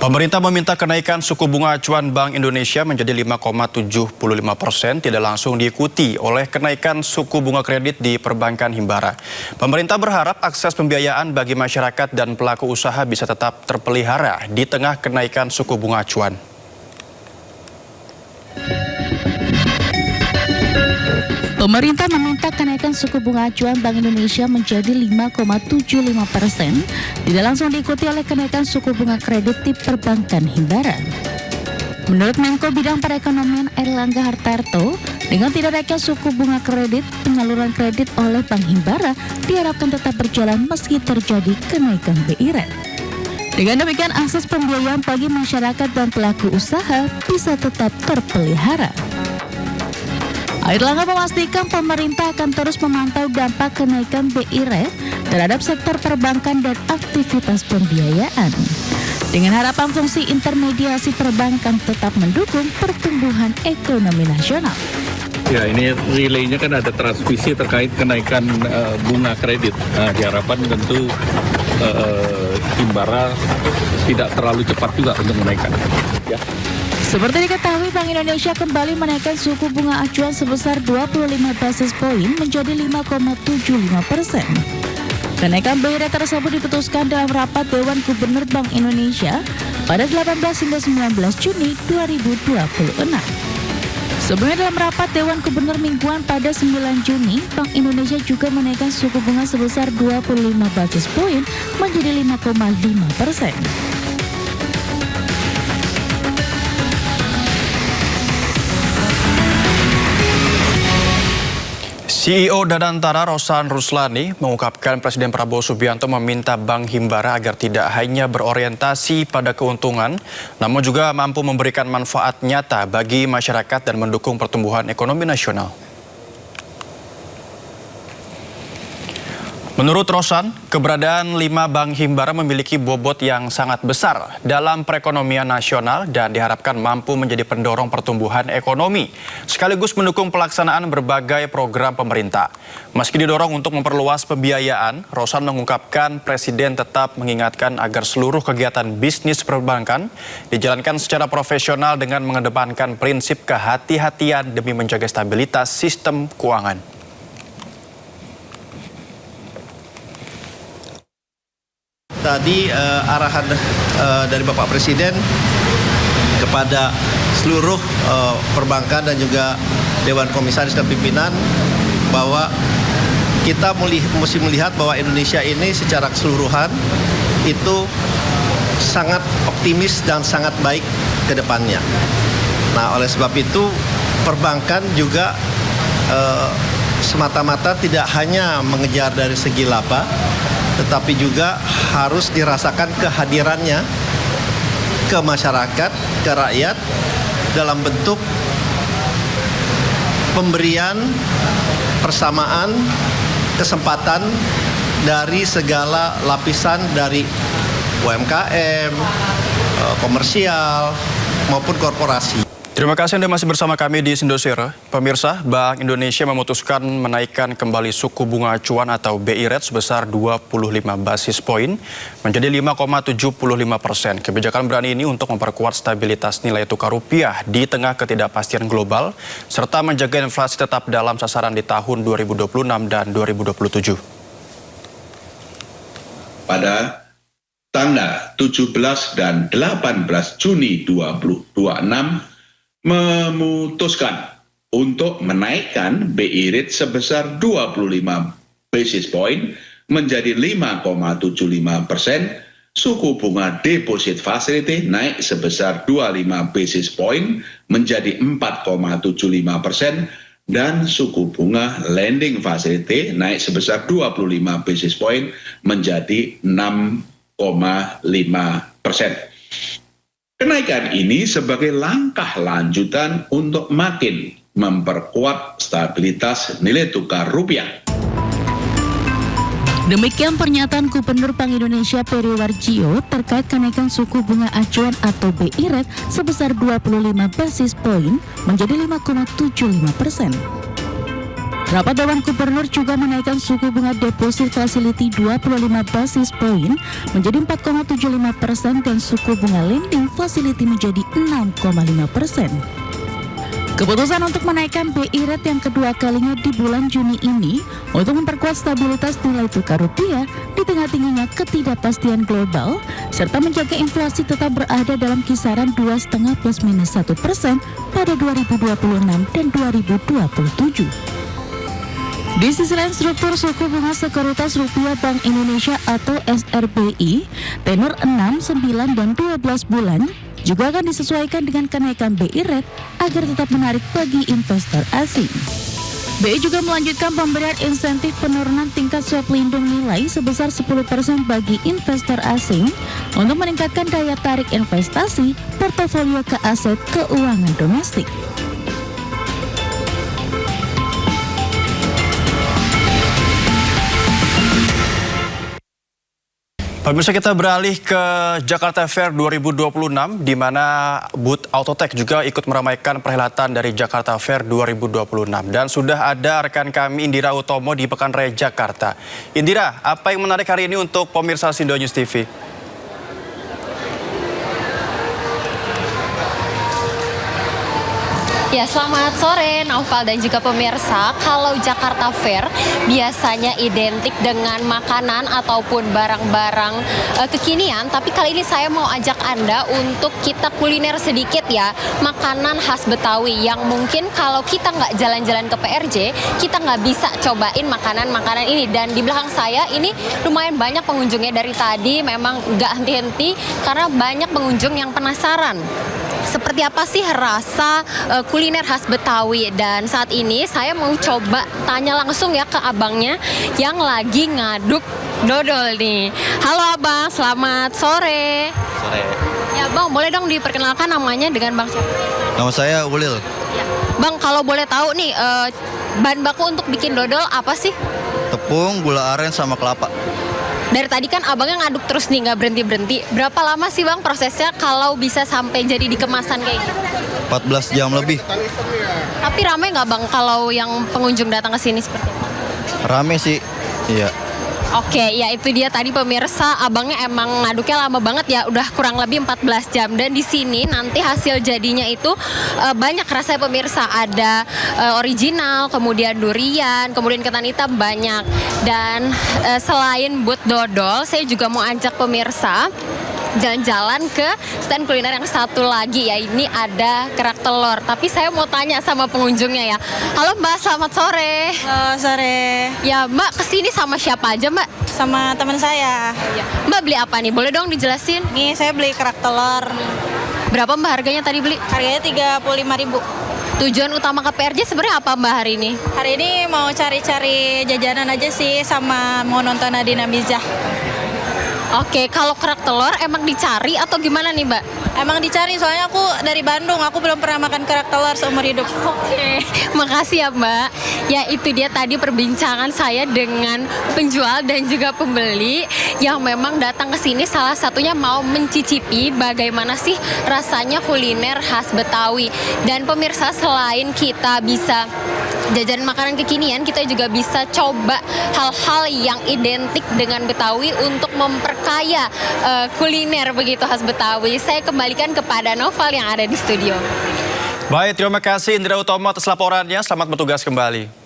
Pemerintah meminta kenaikan suku bunga acuan Bank Indonesia menjadi 5,75% tidak langsung diikuti oleh kenaikan suku bunga kredit di perbankan himbara. Pemerintah berharap akses pembiayaan bagi masyarakat dan pelaku usaha bisa tetap terpelihara di tengah kenaikan suku bunga acuan. Pemerintah meminta kenaikan suku bunga acuan Bank Indonesia menjadi 5,75%, tidak langsung diikuti oleh kenaikan suku bunga kredit di perbankan himbara. Menurut Menko Bidang Perekonomian Airlangga Hartarto, dengan tidak naiknya suku bunga kredit, penyaluran kredit oleh Bank Himbara diharapkan tetap berjalan meski terjadi kenaikan BI rate. Dengan demikian, akses pembiayaan bagi masyarakat dan pelaku usaha bisa tetap terpelihara. Airlangga memastikan pemerintah akan terus memantau dampak kenaikan BI rate terhadap sektor perbankan dan aktivitas pembiayaan. Dengan harapan fungsi intermediasi perbankan tetap mendukung pertumbuhan ekonomi nasional. Ya, ini relaynya kan ada transmisi terkait kenaikan bunga kredit. Diharapkan tentu Himbara tidak terlalu cepat juga untuk menaikkan. Ya. Seperti diketahui, Bank Indonesia kembali menaikkan suku bunga acuan sebesar 25 basis poin menjadi 5,75%. Kenaikan BI rate tersebut diputuskan dalam rapat Dewan Gubernur Bank Indonesia pada 18 hingga 19 Juni 2026. Sebelumnya dalam rapat Dewan Gubernur mingguan pada 9 Juni, Bank Indonesia juga menaikkan suku bunga sebesar 25 basis poin menjadi 5,5%. CEO Danantara Rosan Ruslani mengungkapkan Presiden Prabowo Subianto meminta Bank Himbara agar tidak hanya berorientasi pada keuntungan, namun juga mampu memberikan manfaat nyata bagi masyarakat dan mendukung pertumbuhan ekonomi nasional. Menurut Rosan, keberadaan 5 bank himbara memiliki bobot yang sangat besar dalam perekonomian nasional dan diharapkan mampu menjadi pendorong pertumbuhan ekonomi, sekaligus mendukung pelaksanaan berbagai program pemerintah. Meski didorong untuk memperluas pembiayaan, Rosan mengungkapkan Presiden tetap mengingatkan agar seluruh kegiatan bisnis perbankan dijalankan secara profesional dengan mengedepankan prinsip kehati-hatian demi menjaga stabilitas sistem keuangan. Tadi arahan dari Bapak Presiden kepada seluruh perbankan dan juga Dewan Komisaris dan pimpinan bahwa kita mesti melihat bahwa Indonesia ini secara keseluruhan itu sangat optimis dan sangat baik ke depannya. Nah, oleh sebab itu perbankan juga semata-mata tidak hanya mengejar dari segi laba, tetapi juga harus dirasakan kehadirannya ke masyarakat, ke rakyat dalam bentuk pemberian persamaan kesempatan dari segala lapisan dari UMKM, komersial maupun korporasi. Terima kasih Anda masih bersama kami di Indosiar. Pemirsa, Bank Indonesia memutuskan menaikkan kembali suku bunga acuan atau BI rate sebesar 25 basis poin menjadi 5,75%. Kebijakan berani ini untuk memperkuat stabilitas nilai tukar rupiah di tengah ketidakpastian global serta menjaga inflasi tetap dalam sasaran di tahun 2026 dan 2027. Pada tanggal 17 dan 18 Juni 2026 memutuskan untuk menaikkan BI rate sebesar 25 basis point menjadi 5,75%, suku bunga deposit facility naik sebesar 25 basis point menjadi 4,75%, dan suku bunga lending facility naik sebesar 25 basis point menjadi 6,5%. Kenaikan ini sebagai langkah lanjutan untuk makin memperkuat stabilitas nilai tukar rupiah. Demikian pernyataan Gubernur Bank Indonesia Peri Warjio terkait kenaikan suku bunga acuan atau BI rate sebesar 25 basis poin menjadi 5,75%. Rapat Dewan Gubernur juga menaikkan suku bunga deposit facility 25 basis point menjadi 4,75% dan suku bunga lending facility menjadi 6,5%. Keputusan untuk menaikkan BI rate yang kedua kalinya di bulan Juni ini untuk memperkuat stabilitas nilai tukar rupiah di tengah tingginya ketidakpastian global serta menjaga inflasi tetap berada dalam kisaran 2,5 plus minus 1% pada 2026 dan 2027. Di sisi lain, struktur suku bunga sekuritas rupiah Bank Indonesia atau SRBI tenor 6, 9, dan 12 bulan juga akan disesuaikan dengan kenaikan BI rate agar tetap menarik bagi investor asing. BI juga melanjutkan pemberian insentif penurunan tingkat swap lindung nilai sebesar 10% bagi investor asing untuk meningkatkan daya tarik investasi portofolio ke aset keuangan domestik. Pemirsa, kita beralih ke Jakarta Fair 2026 di mana booth Autotech juga ikut meramaikan perhelatan dari Jakarta Fair 2026 dan sudah ada rekan kami Indira Utomo di Pekan Raya Jakarta. Indira, apa yang menarik hari ini untuk pemirsa Sindo News TV? Ya, selamat sore Naufal dan juga pemirsa. Kalau Jakarta Fair biasanya identik dengan makanan ataupun barang-barang kekinian, tapi kali ini saya mau ajak Anda untuk kita kuliner sedikit ya, makanan khas Betawi yang mungkin kalau kita nggak jalan-jalan ke PRJ, kita nggak bisa cobain makanan-makanan ini. Dan di belakang saya ini lumayan banyak pengunjungnya dari tadi, memang nggak henti-henti karena banyak pengunjung yang penasaran. Seperti apa sih rasa kuliner khas Betawi, dan saat ini saya mau coba tanya langsung ya ke abangnya yang lagi ngaduk dodol nih. Halo abang, selamat sore. Sore. Ya bang, boleh dong diperkenalkan namanya dengan bang siapa? Nama saya Ulil. Ya. Bang, kalau boleh tahu nih bahan baku untuk bikin dodol apa sih? Tepung, gula aren, sama kelapa. Dari tadi kan abangnya ngaduk terus nih, nggak berhenti-berhenti. Berapa lama sih bang prosesnya kalau bisa sampai jadi di kemasan kayak gitu? 14 jam lebih. Tapi ramai nggak bang kalau yang pengunjung datang ke sini seperti apa? Rame sih. Iya. Oke, ya itu dia tadi pemirsa, abangnya emang ngaduknya lama banget ya, udah kurang lebih 14 jam. Dan di sini nanti hasil jadinya itu banyak rasanya pemirsa, ada original, kemudian durian, kemudian ketan hitam, banyak. Dan selain booth dodol, saya juga mau ajak pemirsa jalan-jalan ke stand kuliner yang satu lagi ya, ini ada kerak telur. Tapi saya mau tanya sama pengunjungnya ya. Halo Mbak, selamat sore. Halo, sore. Ya Mbak, kesini sama siapa aja Mbak? Sama teman saya. Mbak beli apa nih? Boleh dong dijelasin? Nih, saya beli kerak telur. Berapa Mbak harganya tadi beli? Harganya 35.000. Tujuan utama ke PRJ sebenarnya apa Mbak hari ini? Hari ini mau cari-cari jajanan aja sih, sama mau nonton Nadina Mizah. Oke, kalau kerak telur emang dicari atau gimana nih Mbak? Emang dicari, soalnya aku dari Bandung, aku belum pernah makan kerak telur seumur hidup. Oke, makasih ya Mbak. Ya itu dia tadi perbincangan saya dengan penjual dan juga pembeli yang memang datang ke sini salah satunya mau mencicipi bagaimana sih rasanya kuliner khas Betawi. Dan pemirsa, selain kita bisa jajan makanan kekinian, kita juga bisa coba hal-hal yang identik dengan Betawi untuk memperkaya kuliner begitu khas Betawi. Saya kembalikan kepada Noval yang ada di studio. Baik, terima kasih Indira Utomo atas laporannya. Selamat bertugas kembali.